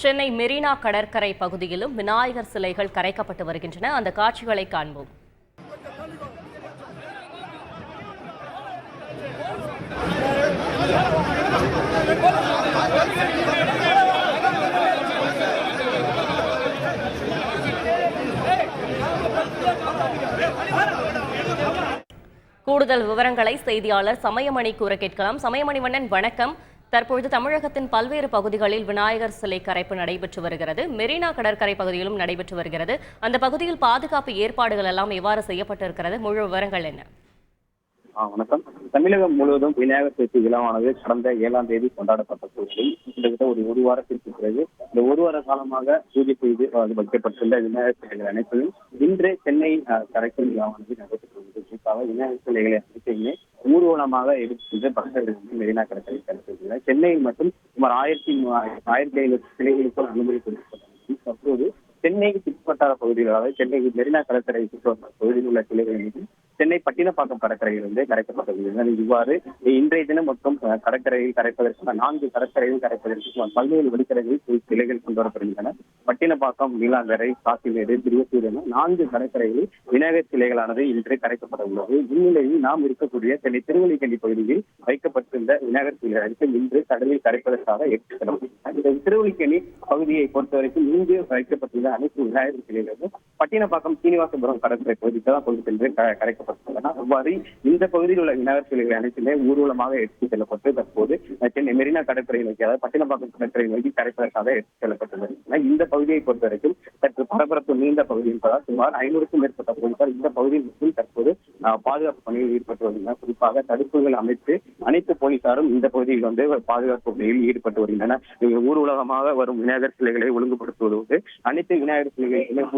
சென்னை மெரினா கடற்கரை பகுதியிலும் விநாயகர் சிலைகள் கரைக்கப்பட்டு வருகின்றன. அந்த காட்சிகளை காண்போம். கூடுதல் விவரங்களை செய்தியாளர் சமயமணி கூற கேட்கலாம். சமயமணி வண்ணன், வணக்கம். தற்பொழுது தமிழகத்தின் பல்வேறு பகுதிகளில் விநாயகர் சிலை கரைப்பு நடைபெற்று வருகிறது. மெரினா கடற்கரை பகுதியிலும் நடைபெற்று வருகிறது. அந்த பகுதியில் பாதுகாப்பு ஏற்பாடுகள் எல்லாம் எவ்வாறு செய்யப்பட்டிருக்கிறது? முழு விவரங்கள் என்ன? வணக்கம். தமிழகம் முழுவதும் விநாயகர் சதுர்த்தி விழாவானது கடந்த 7ஆம் தேதி கொண்டாடப்பட்ட சூழலில் கிட்டத்தட்ட ஒரு வாரத்திற்கு பிறகு இந்த ஒரு வார காலமாக பூஜை செய்து வைக்கப்பட்டுள்ள விநாயகர் சிலைகள் அனைத்தையும் இன்று சென்னை கரைக்கும் விழாவானது நடைபெற்றது. குறிப்பாக விநாயகர் சிலைகளை அனைத்தையுமே ஊர்வலமாக எடுத்து பக்தர்கள் மெரினா கடற்கரை கரைத்துள்ளனர். சென்னையில் மட்டும் சுமார் 1500 சிலைகளுக்கு அனுமதி கொடுக்கப்பட்டது. தற்போது சென்னை சுற்றுவட்டார பகுதியில், அதாவது சென்னை மெரினா கடற்கரை சுற்றுவட்டார பகுதியில் உள்ள சிலைகள் மீது சென்னை பட்டினப்பாக்கம் கடற்கரையிலிருந்து கரைக்கப்பட்டது. இவ்வாறு இன்றைய தினம் மொத்தம் கடற்கரையில் கரைப்பதற்கான 4 கடற்கரையில் கரைப்பதற்கு பல்வேறு வெளிக்கரைகளில் சிலைகள் கொண்டு வரப்படுகின்றன. பட்டினப்பாக்கம், நீலாங்கரை, காசிமேடு, திருவத்தூர் என 4 கடற்கரைகளில் விநாயகர் சிலைகளானது இன்று கரைக்கப்பட உள்ளது. இந்நிலையில் நாம் இருக்கக்கூடிய சென்னை திருவல்லிக்கேணி பகுதியில் வைக்கப்பட்டிருந்த விநாயகர் சிலைகள் இன்று கடலில் கரைப்பதற்காக எடுத்துக்கொள்ளப்பட்டன. இந்த திருவல்லிக்கேணி பகுதியை பொறுத்தவரைக்கும் இங்கு வைக்கப்பட்டுள்ள அனைத்து விநாயகர் சிலைகளும் பட்டினப்பாக்கம் சீனிவாசபுரம் கடற்கரை பகுதிக்கு தான் கொண்டு சென்று கரைக்கப்பட்டுள்ளன. அவ்வாறு இந்த பகுதியில் உள்ள விநாயகர் சிலைகள் அனைத்துமே ஊர்வலமாக எடுத்துச் செல்லப்பட்டு தற்போது சென்னை மெரினா கடற்கரை நோக்கி, அதாவது பட்டினப்பாக்கம் கடற்கரை நோக்கி கரைப்பதற்காக எடுத்துச் செல்லப்பட்டுள்ளது. இந்த பகுதியை பொறுத்தவரைக்கும் சற்று பரபரப்பு நீண்ட பகுதி என்பதால் சுமார் 500க்கும் மேற்பட்ட போலீசார் இந்த பகுதியில் மட்டும் தற்போது பாதுகாப்பு பணியில் ஈடுபட்டு வருகின்றனர். குறிப்பாக தடுப்புகள் அமைத்து அனைத்து போலீசாரும் இந்த பகுதியில் பாதுகாப்பு பணியில் ஈடுபட்டு வருகின்றனர். ஊர்வலகமாக வரும் விநாயகர் சிலைகளை ஒழுங்குபடுத்துவதோடு அனைத்து விநாயகர் சிலைகளுமே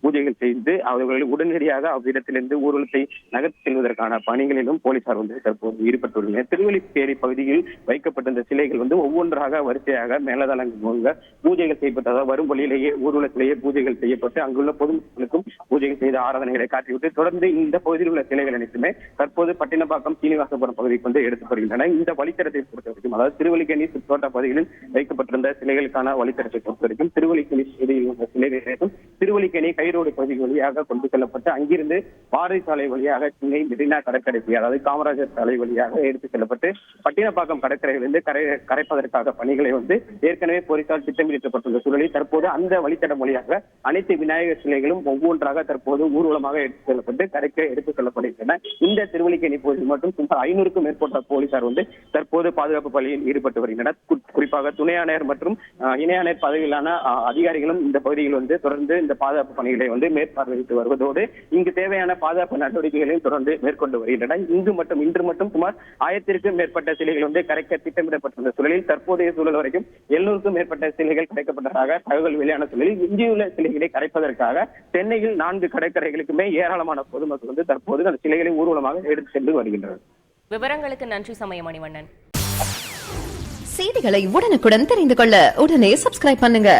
பூஜைகள் செய்து அவர்களை உடனடியாக அவ்விடத்திலிருந்து ஊர்வலத்தை நகர்த்தி செல்வதற்கான பணிகளிலும் போலீசார் தற்போது ஈடுபட்டுள்ளனர். திருவல்லிக்கேணி பகுதியில் வைக்கப்பட்டிருந்த சிலைகள் ஒவ்வொன்றாக வரிசையாக மேலதளங்கள் பூஜைகள் செய்யப்பட்டதாக வரும் வழியிலேயே ஊர்வலத்திலேயே பூஜைகள் செய்யப்பட்டு அங்குள்ள பொதுமக்களுக்கும் பூஜைகள் செய்த ஆராதனைகளை காட்டிவிட்டு தொடர்ந்து இந்த பகுதியில் உள்ள சிலைகள் அனைத்துமே தற்போது பட்டினப்பாக்கம் சீனிவாசபுரம் பகுதிக்கு எடுத்து வருகின்றன. இந்த வழித்தடத்தை பொறுத்தவரைக்கும், அதாவது திருவல்லிக்கேணி சுற்றுவட்டார பகுதிகளில் வைக்கப்பட்டிருந்த சிலைகளுக்கான வழித்தடத்தை பொறுத்தவரைக்கும் திருவல்லிக்கேணி பகுதியில் உள்ள சிலைகளும் திருவல்லிக்கேணி கைரோடு பகுதி வழியாக கொண்டு செல்லப்பட்டு அங்கிருந்து பாறை சாலை வழியாக சென்னை மெரினா கடற்கரை, அதாவது காமராஜர் சாலை வழியாக எடுத்துச் செல்லப்பட்டு பட்டினப்பாக்கம் கடற்கரையிலிருந்து கரைப்பதற்காக பணிகளை ஏற்கனவே போலீசார் திட்டமிடப்பட்டுள்ள சூழலில் தற்போது அந்த வழித்தடம் வழியாக அனைத்து விநாயகர் சிலைகளும் ஒவ்வொன்றாக தற்போது ஊர்வலமாக எடுத்துச் செல்லப்பட்டு கரைக்கு எடுத்துச் செல்லப்படுகின்றன. இந்த திருவல்லிக்கேணி பகுதியில் மட்டும் சுமார் 500க்கும் மேற்பட்ட போலீசார் தற்போது பாதுகாப்பு பணியில் ஈடுபட்டு வருகின்றனர். குறிப்பாக துணை ஆணையர் மற்றும் இணை ஆணையர் பதவியிலான அதிகாரிகளும் இந்த பகுதியில் தொடர்ந்து இந்த பாதுகாப்பு பணிகளை மேற்பார்வையிட்டு வருவதோடு இங்கு தேவையான பாதுகாப்பு நடவடிக்கைகளையும் தொடர்ந்து மேற்கொண்டு வருகின்றன. இன்று மட்டும் சுமார் 1000க்கும் மேற்பட்ட சிலைகள் கரைக்க திட்டமிடப்பட்டுள்ள சூழலில் தற்போதைய சூழல் வரைக்கும் 700க்கும் மேற்பட்ட சிலைகள் கரைக்கப்பட்டதாக தகவல் வெளியான சூழலில் எஞ்சியுள்ள சிலைகளை கரைப்பதற்காக சென்னையில் 4 கடற்கரைகளுக்குமே ஏராளமான பொதுமக்கள் தற்போது அந்த சிலைகளை ஊர்வலமாக எடுத்து சென்று வருகின்றனர். விவரங்களுக்கு நன்றி சமயமணி வண்ணன். செய்திகளை உடனுக்குடன் தெரிந்து கொள்ள உடனே சப்ஸ்கிரைப் பண்ணுங்க.